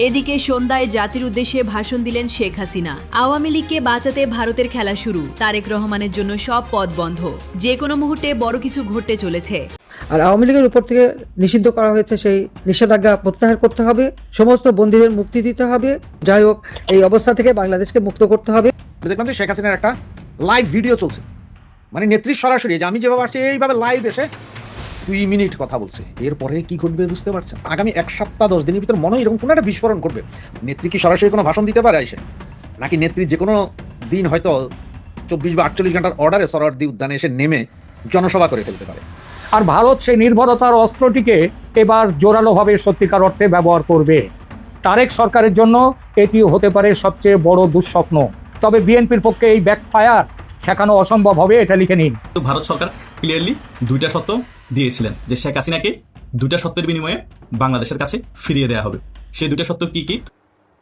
এদিকে সন্ধ্যায় জাতির উদ্দেশ্যে ভাষণ দিলেন শেখ হাসিনা। আওয়ামী লীগকে বাঁচাতে ভারতের খেলা শুরু। তারেক রহমানের জন্য সব পথ বন্ধ। যে কোনো মুহূর্তে বড় কিছু ঘটতে চলেছে। আর আওয়ামী লীগের উপর থেকে নিষিদ্ধ করা হয়েছে সেই নিষেধাজ্ঞা প্রত্যাহার করতে হবে, সমস্ত বন্দীদের মুক্তি দিতে হবে। যাই হোক, এই অবস্থা থেকে বাংলাদেশকে মুক্ত করতে হবে। দেখলাম যে শেখ হাসিনার একটা লাইভ ভিডিও চলছে, মানে নেত্রী সরাসরি, যে আমি যেভাবে আসছি এইভাবে লাইভ এসে 2 মিনিট কথা বলছে। এরপরে কি ঘটবে বুঝতে পারছেন? আগামী 1 সপ্তাহ 10 দিনের ভিতর মনে হয় এরকম কোনো একটা বিস্ফোরণ করবে। নেত্রী কি সরাসরি কোনো ভাষণ দিতে পারে এসে, নাকি নেত্রী যে কোনো দিন হয়তো 24 বা 48 ঘন্টার অর্ডারে সরোয়ার্দী উদ্যানে এসে নেমে জনসভা করে ফেলতে পারে। আর ভারত সেই নির্ভরতার অস্ত্রটিকে এবার জোরালোভাবে সত্যিকার অর্থে ব্যবহার করবে। তারেক সরকারের জন্য এটিও হতে পারে সবচেয়ে বড় দুঃস্বপ্ন। তবে বিএনপির পক্ষে এই ব্যাকফায়ার ঠেকানো অসম্ভব হবে, এটা লিখে নিন। তো ভারত সরকার ক্লিয়ারলি 2টা শর্ত দিয়েছিলেন যে শেখ হাসিনাকে 2টা শর্তের বিনিময়ে বাংলাদেশের কাছে ফিরিয়ে দেওয়া হবে। সেই 2টা শর্ত কি কি?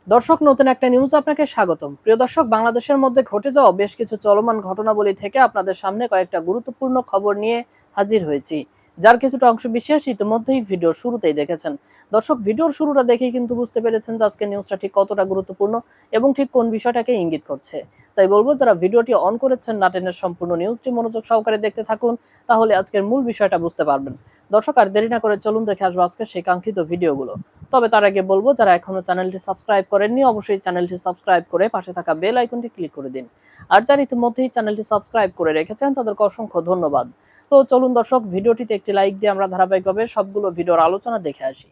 দর্শক, নতুন একটা নিউজ আপনাকে স্বাগতম। প্রিয় দর্শক, বাংলাদেশের মধ্যে ঘটে যাওয়া বেশ কিছু চলমান ঘটনাবলী থেকে আপনাদের সামনে কয়েকটা গুরুত্বপূর্ণ খবর নিয়ে হাজির হয়েছি, যার কিছুটা অংশ বিশেষ ইতিমধ্যেই ভিডিওর শুরুতেই দেখেছেন। দর্শক, ভিডিওর শুরুটা দেখেই কিন্তু বুঝতে পেরেছেন যে আজকের নিউজটা ঠিক কতটা গুরুত্বপূর্ণ এবং ঠিক কোন বিষয়টাকে ইঙ্গিত করছে। তাই বলবো, যারা ভিডিওটি অন করেছেন না টেনের সম্পূর্ণ নিউজটি মনোযোগ সহকারে দেখতে থাকুন, তাহলে আজকের মূল বিষয়টা বুঝতে পারবেন। দর্শক, আর দেরি না করে চলুন দেখে আসবো আজকের সেই কাঙ্ক্ষিত ভিডিওগুলো। তবে তার আগে বলবো, যারা এখনো চ্যানেলটি সাবস্ক্রাইব করেননি অবশ্যই চ্যানেলটি সাবস্ক্রাইব করে পাশে থাকা বেল আইকনটি ক্লিক করে দিন। আর যারা ইতিমধ্যেই চ্যানেলটি সাবস্ক্রাইব করে রেখেছেন তাদেরকে অসংখ্য ধন্যবাদ। তো চলুন দর্শক, ভিডিওটিতে একটি লাইক দিয়ে আমরা ধারাবাহিকভাবে সবগুলো ভিডিওর আলোচনা দেখে আসি।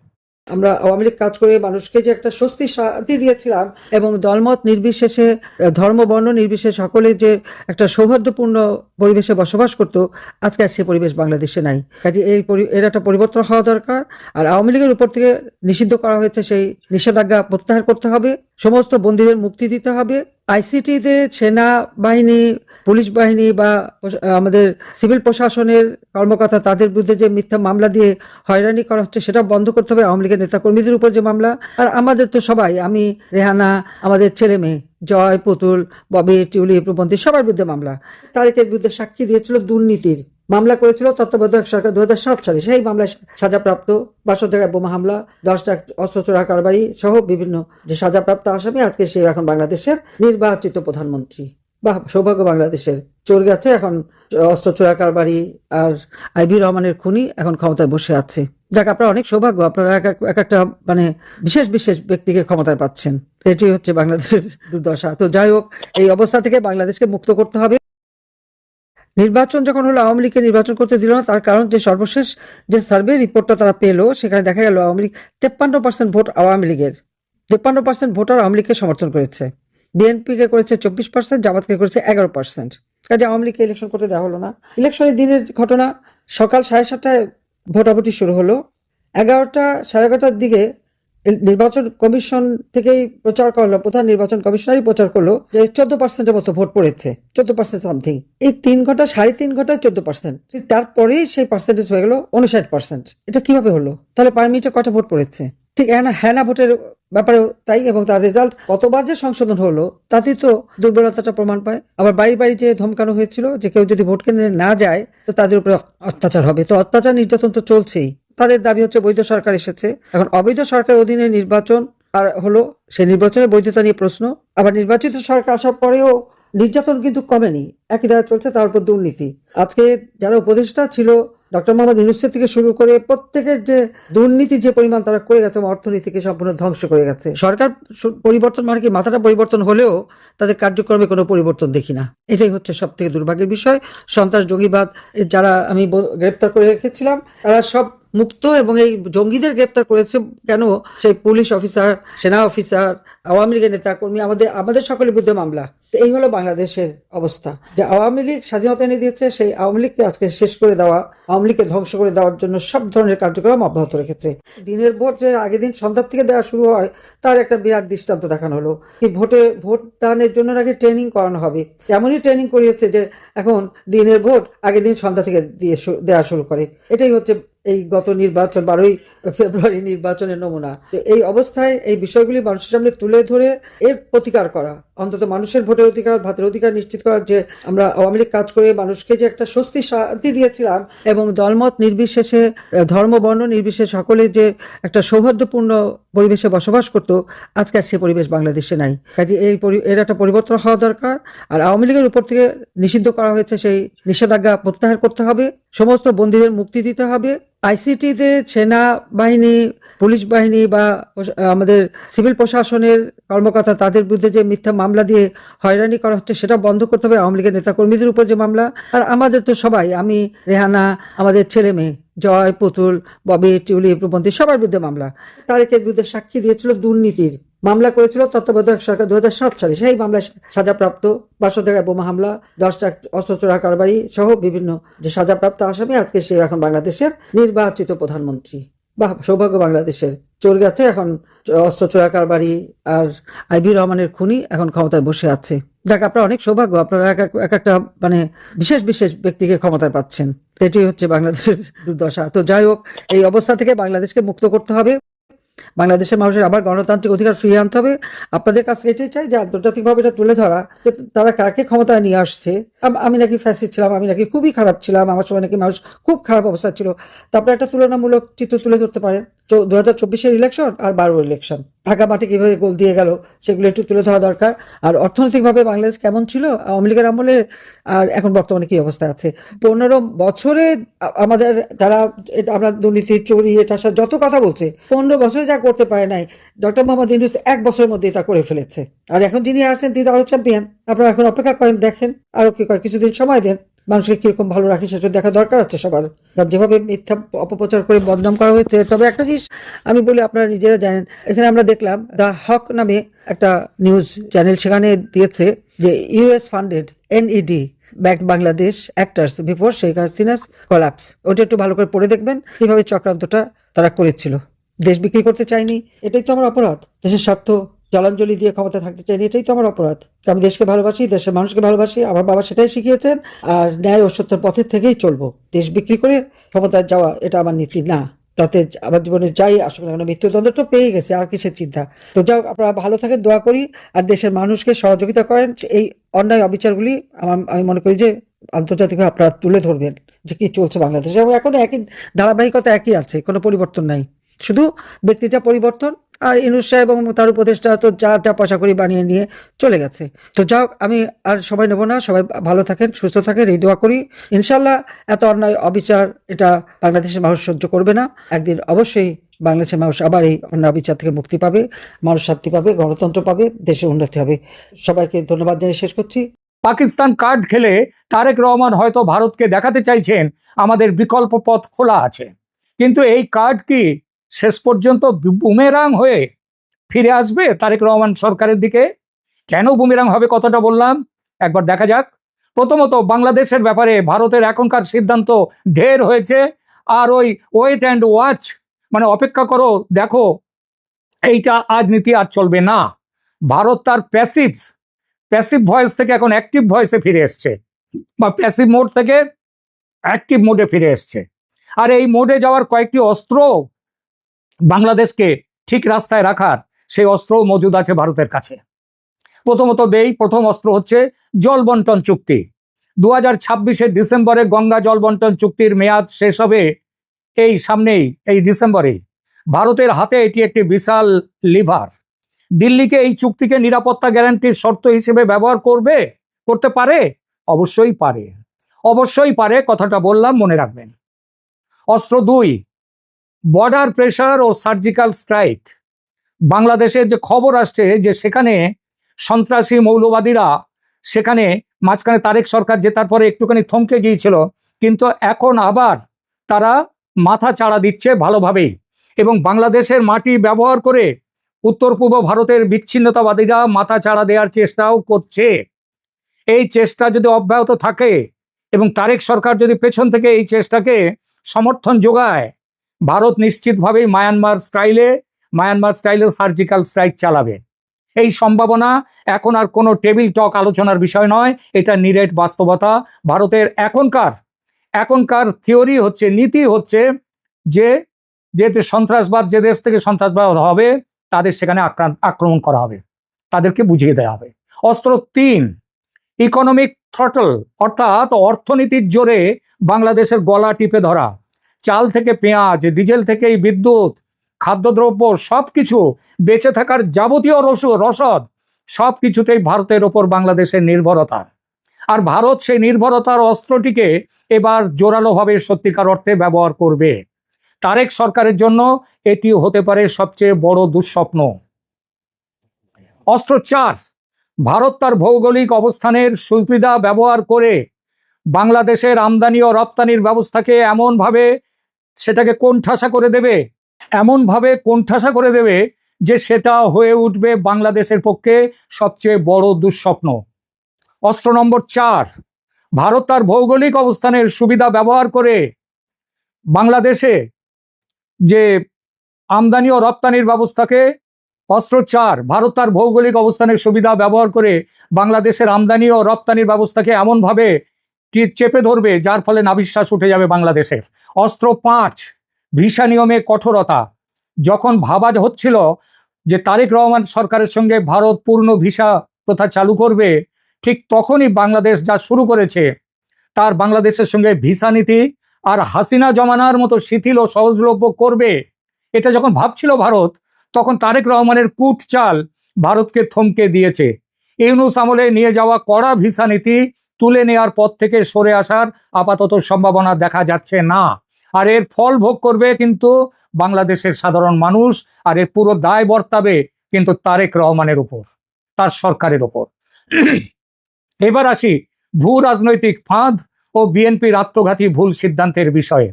আমরা আওয়ামী লীগ কাজ করে মানুষকে যে একটা স্বস্তি শান্তি দিয়েছিলাম এবং দলমত নির্বিশেষে, ধর্ম বর্ণ নির্বিশেষে সকলে যে একটা সৌহার্দ্যপূর্ণ পরিবেশে বসবাস করত, আজকে আর সে পরিবেশ বাংলাদেশে নাই। কাজে এর একটা পরিবর্তন হওয়া দরকার। আর আওয়ামী লীগের উপর থেকে নিষিদ্ধ করা হয়েছে সেই নিষেধাজ্ঞা প্রত্যাহার করতে হবে, সমস্ত বন্দীদের মুক্তি দিতে হবে। আইসিটিতে সেনাবাহিনী, পুলিশ বাহিনী বা আমাদের সিভিল প্রশাসনের কর্মকর্তা, তাদের বিরুদ্ধে যে মিথ্যা মামলা দিয়ে হয়রানি করা হচ্ছে সেটা বন্ধ করতে হবে। আওয়ামী লীগের নেতা কর্মীদের উপর যে মামলা, আর আমাদের তো সবাই, আমি, রেহানা, আমাদের ছেলে মেয়ে জয়, পুতুল, ববি, টিউলি, প্রবন্ধী, সবার বিরুদ্ধে মামলা। তারেকের বিরুদ্ধে সাক্ষী দিয়েছিল, দুর্নীতির মামলা করেছিল তত্ত্বাবধায়ক সরকার 2007 সালে। সেই মামলায় সাজাপ্রাপ্ত 62 জায়গায় বোমা হামলা, 10টা অস্ত্র চোরা কারবারি সহ বিভিন্ন যে সাজাপ্রাপ্ত আসামি, আজকে সে এখন বাংলাদেশের নির্বাচিত প্রধানমন্ত্রী। বা সৌভাগ্য বাংলাদেশের, চোর গেছে এখন, অস্ত্র চোরা কারবারি আর আইবি রহমানের খুনি এখন ক্ষমতায় বসে আছে। যাক, আপনারা অনেক সৌভাগ্য, আপনারা এক একটা মানে বিশেষ বিশেষ ব্যক্তিকে ক্ষমতায় পাচ্ছেন। এটি হচ্ছে বাংলাদেশের দুর্দশা। তো যাই হোক, এই অবস্থা থেকে বাংলাদেশকে মুক্ত করতে হবে। নির্বাচন যখন হলো, আওয়ামী লীগকে নির্বাচন করতে দিল না, তার কারণ যে সর্বশেষ যে সার্ভে রিপোর্টটা তারা পেলো, সেখানে দেখা গেল আওয়ামী লীগ 53% ভোট আওয়ামী লীগের, 53% ভোটার আওয়ামী লীগকে সমর্থন করেছে। বিএনপিকে করেছে 24%, জামাতকে করেছে 11%। কাজে আওয়ামী লীগকে ইলেকশন করতে দেওয়া হলো না। ইলেকশনের দিনের ঘটনা, সকাল 7:30টায় ভোটাভুটি শুরু হলো। 11টা, 11:30টার দিকে নির্বাচন কমিশন থেকেই প্রচার করলো, প্রধান নির্বাচন কমিশনারই প্রচার করলো যে 14%-এর মতো ভোট পড়েছে, 14% সামথিং। এই 3 ঘন্টা, 3.5 ঘন্টায় 14%। তারপরেই সেই পার্সেন্টেজ হয়ে গেল 59%। এটা কিভাবে হলো? তাহলে পার মিনিটে কয়টা ভোট পড়েছে? ঠিক হ্যানা ভোটের ব্যাপারেও তাই, এবং তার রেজাল্ট কতবার যে সংশোধন হলো তাতেই তো দুর্বলতাটা প্রমাণ পায়। আবার বাড়ি বাড়ি যে ধমকানো হয়েছিল যে কেউ যদি ভোট কেন্দ্রে না যায় তো তাদের উপরে অত্যাচার হবে। তো অত্যাচার নির্যাতন তো চলছেই। তাদের দাবি হচ্ছে বৈধ সরকার এসেছে, এখন অবৈধ সরকারের অধীনে নির্বাচন আর হলো, সেই নির্বাচনের বৈধতা নিয়ে প্রশ্ন। আবার নির্বাচিত সরকার আসার পরেও নির্যাতন কিন্তু কমেনি, একই ধারা চলছে, তার উপর দুর্নীতি। আজকে যারা উপদেষ্টা ছিল, ডক্টর মোহাম্মদ ইউনূসের থেকে শুরু করে প্রত্যেকের যে দুর্নীতি যে পরিমাণ তারা করে গেছে, অর্থনীতিকে সম্পূর্ণ ধ্বংস করে গেছে। সরকার পরিবর্তন মানে কি, মাথাটা পরিবর্তন হলেও তাদের কার্যক্রমে কোনো পরিবর্তন দেখি না। এটাই হচ্ছে সব থেকে দুর্ভাগ্যের বিষয়। সন্ত্রাস, জঙ্গিবাদ, যারা আমি গ্রেপ্তার করে রেখেছিলাম তারা সব মুক্ত, এবং এই জঙ্গিদের গ্রেপ্তার করেছে কেন? সেই পুলিশ অফিসার, সেনা অফিসার, আওয়ামী লীগের নেতা কর্মী, আমাদের সকলের বিরুদ্ধে মামলা। এই হলো বাংলাদেশের অবস্থা। যে আওয়ামী লীগ স্বাধীনতা এনে দিয়েছে, সেই আওয়ামী লীগকে আজকে শেষ করে দেওয়া, আওয়ামী লীগকে ধ্বংস করে দেওয়ার জন্য সব ধরনের কার্যক্রম অব্যাহত রেখেছে। দিনের ভোট যে আগের দিন সন্ধ্যার থেকে দেওয়া শুরু হয়, তার একটা বিরাট দৃষ্টান্ত দেখানো হলো। এই ভোট দানের জন্য নাকি ট্রেনিং করানো হবে, এমনই ট্রেনিং করিয়েছে যে এখন দিনের ভোট আগের দিন সন্ধ্যা থেকে দেওয়া শুরু করে। এটাই হচ্ছে এই গত নির্বাচন, 12ই ফেব্রুয়ারি নির্বাচনের নমুনা। এই অবস্থায় এই বিষয়গুলি মানুষের সামনে তুলে ধরে এর প্রতিকার করা, অন্তত মানুষের ভোটের অধিকার, ভাতের অধিকার নিশ্চিত করার যে আমরা আওয়ামী লীগ কাজ করে মানুষকে যে একটা স্বস্তি শান্তি দিয়েছিলাম এবং দলমত নির্বিশেষে, ধর্ম বর্ণ নির্বিশেষে সকলে যে একটা সৌহার্দ্যপূর্ণ পরিবেশে বসবাস করতো, আজকে আর সে পরিবেশ বাংলাদেশে নাই। কাজে এর একটা পরিবর্তন হওয়া দরকার। আর আওয়ামী লীগের উপর থেকে নিষিদ্ধ করা হয়েছে সেই নিষেধাজ্ঞা প্রত্যাহার করতে হবে, সমস্ত বন্দীদের মুক্তি দিতে হবে। আইসিটিতে সেনাবাহিনী, পুলিশ বাহিনী বা আমাদের সিভিল প্রশাসনের কর্মকর্তা তাদের বিরুদ্ধে যে মিথ্যা মামলা দিয়ে হয়রানি করা হচ্ছে সেটা বন্ধ করতে হবে। আওয়ামী লীগের নেতাকর্মীদের উপর যে মামলা, আর আমাদের তো সবাই, আমি, রেহানা, আমাদের ছেলে মেয়ে জয়, পুতুল, ববি, টিউলি, রূপন্তী, সবার বিরুদ্ধে মামলা। তারেকের বিরুদ্ধে সাক্ষী দিয়েছিল, দুর্নীতির মামলা করেছিল তত্ত্বাবধায়ক সরকার 2007 সালে। সেই মামলায় সাজাপ্রাপ্ত 500 জায়গায় বোমা হামলা, 10টা অস্ত্র চোরা কারবারি সহ বিভিন্ন যে সাজাপ্রাপ্ত আসামি, আজকে সে এখন বাংলাদেশের নির্বাচিত প্রধানমন্ত্রী। বা সৌভাগ্য বাংলাদেশের, চোর গেছে এখন, অস্ত্র চোরা কারবারি আর আইবি রহমানের খুনি এখন ক্ষমতায় বসে আছে। দেখ, আপনার অনেক সৌভাগ্য, আপনারা এক একটা মানে বিশেষ বিশেষ ব্যক্তিকে ক্ষমতায় পাচ্ছেন। এটাই হচ্ছে বাংলাদেশের দুর্দশা। তো যাই হোক, এই অবস্থা থেকে বাংলাদেশকে মুক্ত করতে হবে, বাংলাদেশের মানুষের আবার গণতান্ত্রিক অধিকার ফিরিয়ে আনতে হবে। আপনাদের কাছে এটাই চাই যে আন্তর্জাতিকভাবে এটা তুলে ধরা, যে তারা কাকে ক্ষমতায় নিয়ে আসছে। আমি নাকি ফ্যাসিস্ট ছিলাম, আমি নাকি খুবই খারাপ ছিলাম, আমার সময় নাকি মানুষ খুব খারাপ অবস্থা ছিল। তারপরে একটা তুলনামূলক চিত্র তুলে ধরতে পারেন। 2024-এর ইলেকশন আর 12 ইলেকশন, ঢাকা মাঠে কিভাবে গোল দিয়ে গেল সেগুলো একটু তুলে ধরা দরকার। আর অর্থনৈতিকভাবে বাংলাদেশ কেমন ছিল আওয়ামী লীগের আমলে, আর এখন বর্তমানে কি অবস্থা আছে। 15 বছরে আমাদের যারা আমরা দুর্নীতি, চুরি, এটা যত কথা বলছে, 15 বছরে যা করতে পারে নাই ডক্টর মোহাম্মদ ইউনূস 1 বছরের মধ্যে তা করে ফেলেছে। আর এখন যিনি আছেন তিনি আরো চ্যাম্পিয়ন। আপনারা এখন অপেক্ষা করেন, দেখেন আরো কি কয়, কিছুদিন সময় দেন, মানুষকে কিরকম ভালো রাখে সেটা দেখা দরকার আছে সবার। কারণ যেভাবে মিথ্যা অপপ্রচার করে বদনাম করা হয়েছে। তবে একটা জিনিস আমি বলি, আপনারা নিজেরা জানেন, এখানে আমরা দেখলাম দ্য হক নামে একটা নিউজ চ্যানেল, সেখানে দিয়েছে যে US funded NED backed Bangladesh actors before Sheikh Hasina's collapse. ওটা একটু ভালো করে পড়ে দেখবেন কিভাবে চক্রান্তটা তারা করেছিল। দেশ বিক্রি করতে চাইনি, এটাই তো আমার অপরাধ। দেশের স্বার্থ জলাঞ্জলি দিয়ে ক্ষমতা থাকতে চাইনি, এটাই তো আমার অপরাধ। আমি দেশকে ভালোবাসি, দেশের মানুষকে ভালোবাসি, আমার বাবা সেটাই শিখিয়েছেন। আর ন্যায় ও সত্যের পথের থেকেই চলবো। দেশ বিক্রি করে ক্ষমতায় যাওয়া এটা আমার নীতি না। তাতে আমার জীবনে যাই আসুক না কেন, মৃত্যুদণ্ডটা পেয়ে গেছে, আর কিসের চিন্তা। তো যাও, আপনারা ভালো থাকেন, দোয়া করি। আর দেশের মানুষকে সহযোগিতা করেন। এই অন্যায় অবিচারগুলি আমি মনে করি যে আন্তর্জাতিকভাবে আপনারা তুলে ধরবেন যে কি চলছে বাংলাদেশে। এবং এখন একই ধারাবাহিকতা একই আছে, কোনো পরিবর্তন নাই, শুধু ব্যক্তিটা পরিবর্তন। আর ইউনূস সাহেব এবং তার উপদেষ্টা তো যা পয়সা করে বানিয়ে নিয়ে চলে গেছে। তো যাও, আমি আর সময় নেব না, সবাই ভালো থাকেন, সুস্থ থাকেন, এই দোয়া করি। ইনশাল্লাহ এত অন্যায় অবিচার এটা বাংলাদেশের মানুষ সহ্য করবে না। একদিন অবশ্যই বাংলাদেশের মানুষ আবার এই অন্যায় অবিচার থেকে মুক্তি পাবে, মানুষ শান্তি পাবে, গণতন্ত্র পাবে, দেশের উন্নতি হবে। সবাইকে ধন্যবাদ জানিয়ে শেষ করছি। পাকিস্তান কার্ড খেলে তারেক রহমান হয়তো ভারতকে দেখাতে চাইছেন আমাদের বিকল্প পথ খোলা আছে। কিন্তু এই কার্ড কি শেষ পর্যন্ত বুমেরাং হয়ে ফিরে আসবে তারেক রহমান সরকারের দিকে? কেন বুমেরাং হবে কথাটা বললাম, একবার দেখা যাক। প্রথমত, বাংলাদেশের ব্যাপারে ভারতের এখনকার সিদ্ধান্ত ঢের হয়েছে। আর ওই ওয়েট অ্যান্ড ওয়াচ, মানে অপেক্ষা করো দেখো, এইটা রাজনীতি আর চলবে না। ভারত তার প্যাসিভ ভয়েস থেকে এখন অ্যাক্টিভ ভয়েসে ফিরে এসছে, বা প্যাসিভ মোড থেকে অ্যাক্টিভ মোডে ফিরে এসছে। আর এই মোডে যাওয়ার কয়েকটি অস্ত্র বাংলাদেশকে ঠিক রাস্তায় রাখার, সেই অস্ত্র মজুদ আছে ভারতের কাছে। প্রথমত প্রথম অস্ত্র হচ্ছে জল বন্টন চুক্তি। 2026-এর ডিসেম্বরে গঙ্গা জল বন্টন চুক্তির মেয়াদ শেষ হবে এই সামনেই, এই ডিসেম্বরে। ভারতের হাতে এটি একটি বিশাল লিভার। দিল্লিকে এই চুক্তিকে নিরাপত্তা গ্যারান্টির শর্ত হিসেবে ব্যবহার করতে পারে, অবশ্যই পারে, কথাটা বললাম, মনে রাখবেন। অস্ত্র 2, বর্ডার প্রেশার ও সার্জিক্যাল স্ট্রাইক। বাংলাদেশের যে খবর আসছে যে সেখানে সন্ত্রাসী মৌলবাদীরা, সেখানে মাঝখানে তারেক সরকার জেতার পরে একটুখানি থমকে গিয়েছিল, কিন্তু এখন আবার তারা মাথা চাড়া দিচ্ছে ভালোভাবেই। এবং বাংলাদেশের মাটি ব্যবহার করে উত্তর পূর্ব ভারতের বিচ্ছিন্নতাবাদীরা মাথা চাড়া দেওয়ার চেষ্টাও করছে। এই চেষ্টা যদি অব্যাহত থাকে এবং তারেক সরকার যদি পেছন থেকে এই চেষ্টাকে সমর্থন যোগায়, ভারত নিশ্চিতভাবেই মায়ানমার স্টাইলে সার্জিক্যাল স্ট্রাইক চালাবে। এই সম্ভাবনা এখন আর কোনো টেবিল টক আলোচনার বিষয় নয়, এটা নিরেট বাস্তবতা। ভারতের এখনকার থিওরি হচ্ছে, নীতি হচ্ছে যে সন্ত্রাসবাদ, যে দেশ থেকে সন্ত্রাসবাদ হবে তাদের সেখানে আক্রমণ করা হবে, তাদেরকে বুঝিয়ে দেওয়া হবে। অস্ত্র 3, ইকোনমিক থ্রটল, অর্থাৎ অর্থনীতির জোরে বাংলাদেশের গলা টিপে ধরা। চাল থেকে পেঁয়াজ, ডিজেল থেকে বিদ্যুৎ, খাদ্যদ্রব্য সবকিছু, বেঁচে থাকার যাবতীয় রসদ সবকিছুতেই ভারতের ওপর বাংলাদেশের নির্ভরতা। আর ভারত সেই নির্ভরতার অস্ত্রটিকে এবার জোরালোভাবে সত্যিকার অর্থে ব্যবহার করবে। তারেক সরকারের জন্য এটি হতে পারে সবচেয়ে বড় দুঃস্বপ্ন। অস্ত্র 4, ভারত তার ভৌগোলিক অবস্থানের সুবিধা ব্যবহার করে বাংলাদেশের আমদানি ও রপ্তানির ব্যবস্থাকে এমনভাবে সেটাকে কোণঠাসা করে দেবে যে সেটা হয়ে উঠবে বাংলাদেশের পক্ষে সবচেয়ে বড় দুঃস্বপ্ন। অস্ত্র নম্বর 4, ভারত তার ভৌগোলিক অবস্থানের সুবিধা ব্যবহার করে বাংলাদেশে যে আমদানি ও রপ্তানির ব্যবস্থাকে, অস্ত্র 4, ভারত তার ভৌগোলিক অবস্থানের সুবিধা ব্যবহার করে বাংলাদেশের আমদানি ও রপ্তানির ব্যবস্থাকে এমনভাবে চেপে ধরবে যার ফলে নাভিশ্বাস উঠে যাবে বাংলাদেশের। অস্ত্র 5, ভিসা নিয়মে কঠোরতা। যখন ভাবা হচ্ছিল যে তারেক রহমান সরকারের সঙ্গে ভারত পূর্ণ ভিসা প্রথা চালু করবে, ঠিক তখনই বাংলাদেশ যা শুরু করেছে তার বাংলাদেশের সঙ্গে ভিসা নীতি আর হাসিনা জমানার মতো শিথিল ও সহজলভ্য করবে, এটা যখন ভাবছিল ভারত, তখন তারেক রহমানের কূট চাল ভারতকে থমকে দিয়েছে। ইউনূস আমলে নিয়ে যাওয়া কড়া ভিসা নীতি তুলে নেওয়ার পথ থেকে সরে আসার আপাতত সম্ভাবনা দেখা যাচ্ছে না। আর এর ফল ভোগ করবে কিন্তু বাংলাদেশের সাধারণ মানুষ, আর এর পুরো দায় বর্তাবে কিন্তু তারেক রহমানের উপর, তার সরকারের উপর। এবার আসি ভূ রাজনৈতিক ফাঁদ ও বিএনপির আত্মঘাতী ভুল সিদ্ধান্তের বিষয়ে।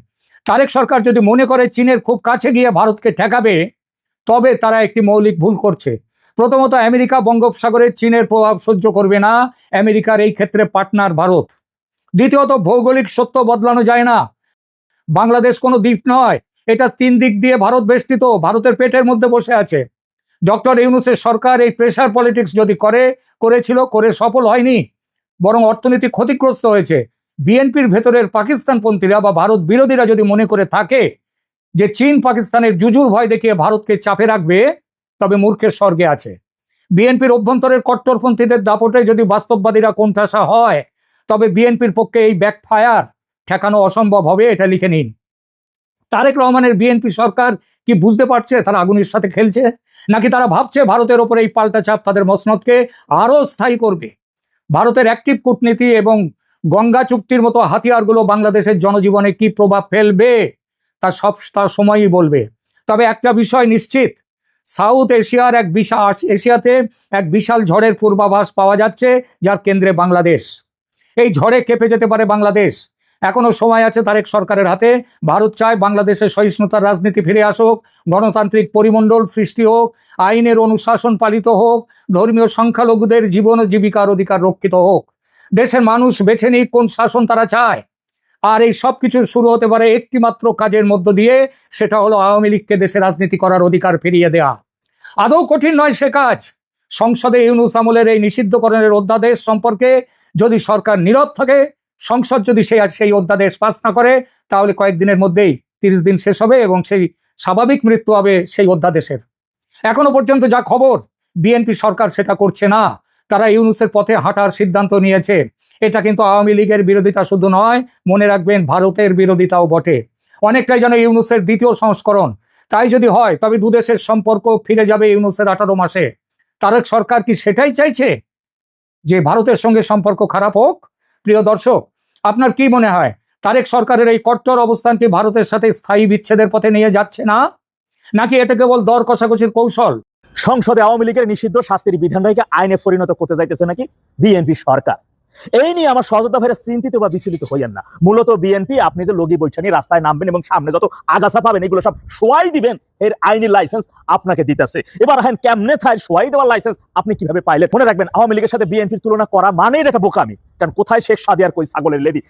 তারেক সরকার যদি মনে করে চীনের খুব কাছে গিয়ে ভারতকে ঠেকাবে, তবে তারা একটি মৌলিক ভুল করছে। প্রথমত, আমেরিকা বঙ্গোপসাগরে চীনের প্রভাব সহ্য করবে না, আমেরিকার এই ক্ষেত্রে পার্টনার ভারত। দ্বিতীয়ত, ভৌগোলিক সত্য বদলানো যায় না। বাংলাদেশ কোনো দ্বীপ নয়, এটা 3 দিক দিয়ে ভারত বেষ্টিত, ভারতের পেটের মধ্যে বসে আছে। ডক্টর ইউনূসের সরকার এই প্রেসার পলিটিক্স যদি করে সফল হয়নি, বরং অর্থনীতি ক্ষতিগ্রস্ত হয়েছে। বিএনপির ভেতরের পাকিস্তানপন্থীরা বা ভারত বিরোধীরা যদি মনে করে থাকে যে চীন পাকিস্তানের জুজুর ভয় দেখিয়ে ভারতকে চাপে রাখবে, তবে মূর্খের স্বর্গে আছে। বিএনপির অভ্যন্তরের কট্টরপন্থীদের দাপটে যদি বাস্তববাদীরা কোণঠাসা হয়, তবে বিএনপির পক্ষে এই ব্যাকফায়ার ঠেকানো অসম্ভব হবে, এটা লিখে নিন। তারেক রহমানের বিএনপি সরকার কি বুঝতে পারছে তারা আগুনের সাথে খেলছে, নাকি তারা ভাবছে ভারতের ওপরে এই পাল্টা চাপ তাদের মসনদকে আরো স্থায়ী করবে? ভারতের অ্যাক্টিভ কূটনীতি এবং গঙ্গা চুক্তির মতো হাতিয়ারগুলো বাংলাদেশের জনজীবনে কি প্রভাব ফেলবে তা সময়ই বলবে। তবে একটা বিষয় নিশ্চিত, সাউথ এশিয়াতে এক বিশাল ঝড়ের পূর্বাভাস পাওয়া যাচ্ছে, যার কেন্দ্রে বাংলাদেশ। এই ঝড়ে কেঁপে যেতে পারে বাংলাদেশ। এখনো সময় আছে তারেক সরকারের হাতে। ভারত চায় বাংলাদেশে সহিষ্ণুতার রাজনীতি ফিরে আসুক, গণতান্ত্রিক পরিমণ্ডল সৃষ্টি হোক, আইনের অনুশাসন পালিত হোক, ধর্মীয় সংখ্যালঘুদের জীবন ও জীবিকার অধিকার রক্ষিত হোক। দেশের মানুষ বেছে নিক কোন শাসন তারা চায়। আর এই সব কিছুর শুরু হতে পারে একটি মাত্র কাজের মধ্য দিয়ে, সেটা হলো আওয়ামী লীগকে দেশে রাজনীতি করার অধিকার ফিরিয়ে দেয়া। আদৌ কঠিন নয় সে কাজ। সংসদে ইউনূস আমলের এই নিষিদ্ধকরণের অধ্যাদেশ সম্পর্কে যদি সরকার নীরব থাকে, সংসদ যদি সেই অধ্যাদেশ পাস না করে, তাহলে কয়েকদিনের মধ্যেই 30 দিন শেষ হবে এবং সেই স্বাভাবিক মৃত্যু হবে সেই অধ্যাদেশের। এখনো পর্যন্ত যা খবর, বিএনপি সরকার সেটা করছে না। তারা ইউনূসের পথে হাঁটার সিদ্ধান্ত নিয়েছে। এটা কিন্তু আওয়ামী লীগের বিরোধিতা শুধু নয়, মনে রাখবেন ভারতের বিরোধিতাও বটে। অনেকটাই যেন ইউনূসের দ্বিতীয় সংস্করণ। তাই যদি হয়, তবে দুদেশের সম্পর্ক ফিরে যাবে ইউনূসের 18 মাসে। তারেক সরকার কি সেটাই চাইছে, যে ভারতের সঙ্গে সম্পর্ক খারাপ হোক? প্রিয় দর্শক, আপনার কি মনে হয়, তারেক সরকারের এই কট্টর অবস্থানটি ভারতের সাথে স্থায়ী বিচ্ছেদের পথে নিয়ে যাচ্ছে না, নাকি এটা কেবল দর কষাকষির কৌশল? সংসদে আওয়ামী লীগের নিষিদ্ধ শাস্তির বিধানটাকে আইনে পরিণত করতে যাইতেছে নাকি বিএনপি সরকার। এই নিয়ে আমার সহযোদ্ধা ভাইরা চিন্তিত বা বিচলিত হইয়েন না। মূলত বিএনপি আপনি যে লগি বৈঠা নিয়ে রাস্তায় নামবেন এবং সামনে যত আগাছা পাবেন এগুলো সব সোয়াই দিবেন, এর আইনি লাইসেন্স আপনাকে দিতেছে। এবার হ্যাঁ, কেমনে থাই সোয়াই দেওয়ার লাইসেন্স আপনি কিভাবে পাইলেন? মনে রাখবেন, আওয়ামী লীগের সাথে বিএনপির তুলনা করা মানে এটা বোকামি। কারণ কোথায় শেখ সাদিয়ার কই ছাগলের লেদি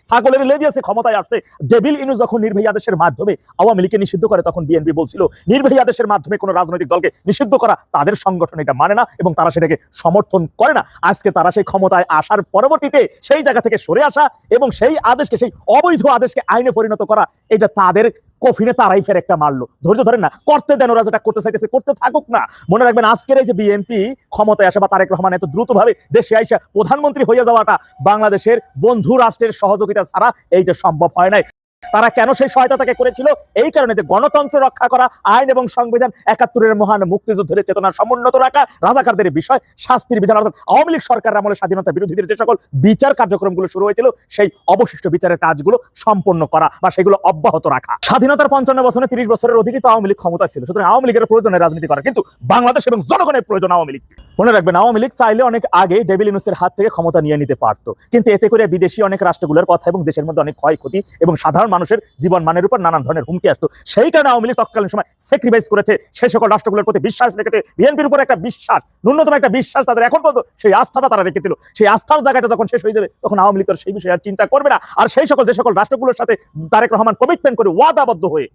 আছে, ক্ষমতায় আসছে। ডেভিল ইনুস যখন নির্বাহী আদেশের মাধ্যমে আওয়ামী লীগকে নিষিদ্ধ করে, তখন বিএনপি বলছিল নির্বাহী আদেশের মাধ্যমে কোনো রাজনৈতিক দলকে নিষিদ্ধ করা তাদের সংগঠন এটা মানে না এবং তারা সেটাকে সমর্থন করে না। আজকে তারা সেই ক্ষমতায় আসার পরবর্তীতে সেই জায়গা থেকে সরে আসা এবং সেই আদেশকে, সেই অবৈধ আদেশকে আইনে পরিণত করা, এটা তাদের কফিনে তারাই ফের একটা মারলো, ধৈর্য ধরেন না, করতে দেন, ওরা যেটা করতে চাইতেছে করতে থাকুক না। মনে রাখবেন আজকের এই যে বিএনপি ক্ষমতায় আসে বা তারেক রহমান এত দ্রুতভাবে দেশে আইসা প্রধানমন্ত্রী হয়ে যাওয়াটা বাংলাদেশের বন্ধু রাষ্ট্রের সহযোগিতা ছাড়া এইটা সম্ভব হয় নাই। তারা কেন সেই সহায়তাকে করেছিল? এই কারণে যে গণতন্ত্র রক্ষা করা, আইন এবং সংবিধান, ৭১-এর মহান মুক্তিযুদ্ধের চেতনা সমুন্নত রাখা, রাজাকারদের বিষয়, শাস্তির বিধান, অর্থাৎ আওয়ামী লীগ সরকারের আমলে স্বাধীনতা বিরোধীদের যে সকল বিচার কার্যক্রমগুলো শুরু হয়েছিল সেই অবশিষ্ট বিচারের কাজগুলো সম্পন্ন করা বা সেগুলো অব্যাহত রাখা। স্বাধীনতার ৫৫ বছরে ৩০ বছরের অধিকই তো আওয়ামী লীগ ক্ষমতা ছিল, সুতরাং আওয়ামী লীগের প্রয়োজনে রাজনীতি করা, কিন্তু বাংলাদেশ এবং জনগণের প্রয়োজন আওয়ামী লীগ। মনে রাখবেন আওয়ামী লীগ চাইলে অনেক আগে ডেভিল ইউনূসের হাত থেকে ক্ষমতা নিয়ে নিতে পারতো, কিন্তু এতে করে বিদেশি অনেক রাষ্ট্রগুলোর কথা এবং দেশের মধ্যে অনেক ক্ষয়ক্ষতি এবং সাধারণ মানুষের জীবন মানের উপর নানান ধরনের হুমকি আসতো। সেই কারণে আওয়ামী লীগ তৎকালীন সময় স্যাক্রিফাইস করেছে, সেই সকল রাষ্ট্রগুলোর প্রতি বিশ্বাস রেখেছে, বিএনপির উপর একটা বিশ্বাস, ন্যূনতম একটা বিশ্বাস তাদের এখন পর্যন্ত সেই আস্থাটা তারা রেখেছিল। সেই আস্থার জায়গাটা যখন শেষ হয়ে যাবে তখন আওয়ামী লীগ সেই বিষয়ে আর চিন্তা করবে না। আর সেই সকল যে সকল রাষ্ট্রগুলোর সাথে তারেক রহমান কমিটমেন্ট করে ওয়াদাবদ্ধ হয়ে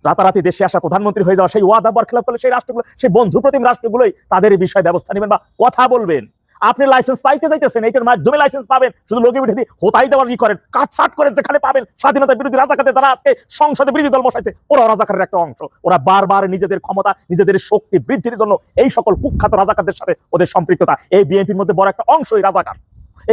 রাতারাতি দেশে আসা প্রধানমন্ত্রী হয়ে যাওয়া, সেই ওয়াদা বরখেলাপ করলে সেই রাষ্ট্রগুলো, সেই বন্ধু প্রতিম রাষ্ট্রগুলোই তাদের এই বিষয়ে ব্যবস্থা নেবেন বা কথা বলবেন। আপনি লাইসেন্স পাইতে চাইতেছেন, এইটার মাধ্যমে লাইসেন্স পাবেন, শুধু লোকে উঠে দিয়ে হোতাই দেওয়ার ই করেন, কাটসাট করেন, যেখানে পাবেন স্বাধীনতা বিরোধী রাজাকারদের যারা আজকে সংসদে বিরোধী দল বসাইছে ওরা রাজাকারের একটা অংশ। ওরা বারবার নিজেদের ক্ষমতা, নিজেদের শক্তি বৃদ্ধির জন্য এই সকল কুখ্যাত রাজাকারদের সাথে ওদের সম্পৃক্ততা। এই বিএনপির মধ্যে বড় একটা অংশই রাজাকার।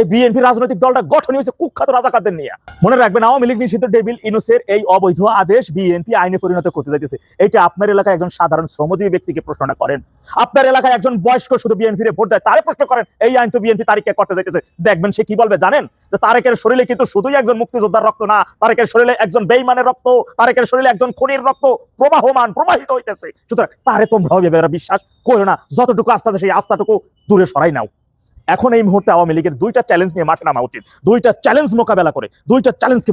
এই বিএনপি রাজনৈতিক দলটা গঠন হয়েছে কুখ্যাত রাজাকারদের নিয়ে। মনে রাখবেন আওয়ামী লীগ নিষিদ্ধ ডেভিল ইউনূসের এই অবৈধ আদেশ বিএনপি আইনে পরিণত করতে যাইতেছে। এটা আপনার এলাকায় একজন সাধারণ শ্রমজীবী ব্যক্তিকে প্রশ্নটা করেন, আপনার এলাকায় একজন বয়স্ক শুধু বিএনপির ভোট দেয় তারে প্রশ্ন করেন এই আইন তো বিএনপি তারিখকে করতে যাইতেছে, দেখবেন সে কি বলবে জানেন? যে তারেকের শরীরে কিন্তু শুধুই একজন মুক্তিযোদ্ধার রক্ত না, তারেকের শরীরে একজন বেঈমানের রক্ত, তারেকের শরীরে একজন খুনির রক্ত প্রবাহিত হইতেছে। সুতরাং তারে তোমরা বিশ্বাস করো না, যতটুকু আস্থা আছে সেই আস্থাটুকু দূরে সরাই নাও। এখন এই মুহূর্তে আওয়ামী লীগের দুইটা চ্যালেঞ্জ নিয়ে মাঠে নামা উচিত, দুইটা চ্যালেঞ্জ মোকাবেলা করে, দুইটা চ্যালেঞ্জকে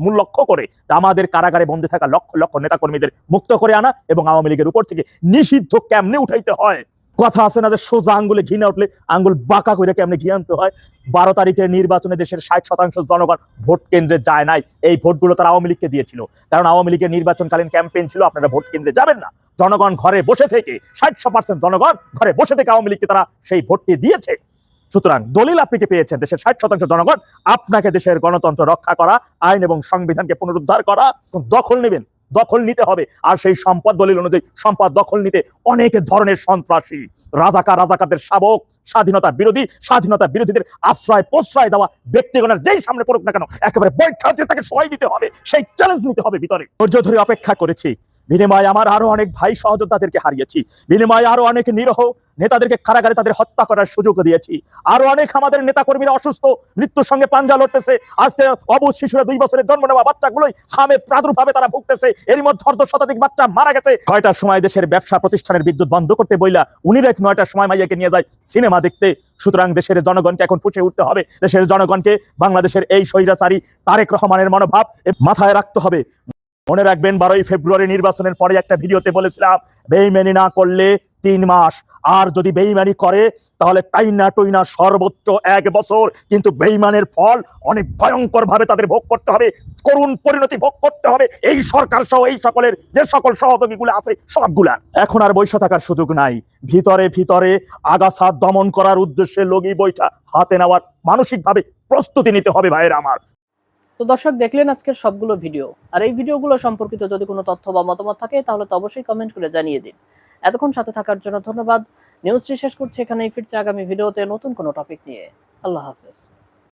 মূল লক্ষ্য করে আমাদের কারাগারে বন্দী থাকা লক্ষ লক্ষ নেতাকর্মীদের মুক্ত করে আনা এবং আওয়ামী লীগের উপর থেকে নিষিদ্ধ কেমনে উঠাইতে হয়। কথা আছে না যে সোজা আঙ্গুলে ঘি না উঠলে আঙ্গুল বাঁকা করে কেমনে ঘি আনতে হয়। 12 তারিখের নির্বাচনে দেশের 60% জনগণ ভোট কেন্দ্রে যায় নাই, এই ভোটগুলো তারা আওয়ামী লীগকে দিয়েছিল, কারণ আওয়ামী লীগের নির্বাচনকালীন ক্যাম্পেইন ছিল আপনারা ভোট কেন্দ্রে যাবেন না। জনগণ ঘরে বসে থেকে 60% জনগণ ঘরে বসে থেকে আওয়ামী লীগকে তারা সেই ভোটটি দিয়েছে। সুতরাং দলিল আপনি পেয়েছেন, দেশের 60% জনগণ আপনাকে দেশের গণতন্ত্র রক্ষা করা, আইন এবং সংবিধানকে পুনরুদ্ধার করা, দখল নেবেন, দখল নিতে হবে। আর সেই সম্পদ দলিল অনুযায়ী সম্পদ দখল নিতে অনেক ধরনের সন্ত্রাসী রাজাকারদের শাবক, স্বাধীনতা বিরোধীদের আশ্রয় প্রশ্রয় দেওয়া ব্যক্তিগণের যেই সামনে পড়ুক না কেন একেবারে বৈঠকে তাকে সহায় দিতে হবে, সেই চ্যালেঞ্জ নিতে হবে ভিতরে। ধৈর্য ধরে অপেক্ষা করেছি, বিনিময়ে আমার আরো অনেক ভাই সহযোদ্ধাদেরকে হারিয়েছি, বিনিময়ে আরো অনেক নিরহ নেতাদেরকে কারাগারে তাদের হত্যা করার সুযোগ দিয়েছি, আরো অনেক আমাদের নেতাকর্মীরা অসুস্থ, মৃত্যুর সঙ্গে পাঞ্জা লড়তেছে। আজকে অবুঝ শিশুরা 2 বছরের জন্ম নেওয়া বাচ্চাগুলোই হামে প্রাদুর্ভাবে তারা ভুগতেছে, এর মধ্যে 1/2 শতাধিক বাচ্চা মারা গেছে। 9টার সময় দেশের ব্যবসা প্রতিষ্ঠানের বিদ্যুৎ বন্ধ করতে বইলা উনি 9টার সময় মাইয়াকে নিয়ে যায় সিনেমা দেখতে। সুতরাং দেশের জনগণকে এখন ফুঁসে উঠতে হবে, দেশের জনগণকে বাংলাদেশের এই স্বৈরাচারী তারেক রহমানের মনোভাব মাথায় রাখতে হবে। মনে রাখবেন 12ই ফেব্রুয়ারি নির্বাচনের পরে একটা ভিডিওতে বলেছিলাম বেইমানি না করলে 3 মাস, আর যদি বেইমানি করে তাহলে টাইনা সর্বোচ্চ 1 বছর। কিন্তু বেইমানের ফল অনেক ভয়ঙ্কর ভাবে তাদের ভোগ করতে হবে, করুণ পরিণতি ভোগ করতে হবে এই সরকার সহ এই সকলের যে সকল সহযোগীগুলো আছে সবগুলা। এখন আর বৈশা থাকার সুযোগ নাই, ভিতরে আগাছা দমন করার উদ্দেশ্যে লগি বৈঠা হাতে নেওয়ার মানসিকভাবে প্রস্তুতি নিতে হবে ভাইয়ের আমার। তো দর্শক দেখলেন আজকের সবগুলো ভিডিও, আর এই ভিডিওগুলো সম্পর্কিত যদি কোনো তথ্য বা মতামত থাকে তাহলে তো অবশ্যই কমেন্ট করে জানিয়ে দিন। এতক্ষণ সাথে থাকার জন্য ধন্যবাদ। নিউজটি শেষ করছি এখানেই, ফিরছে আগামী ভিডিওতে নতুন কোনো টপিক নিয়ে। আল্লাহ হাফেজ।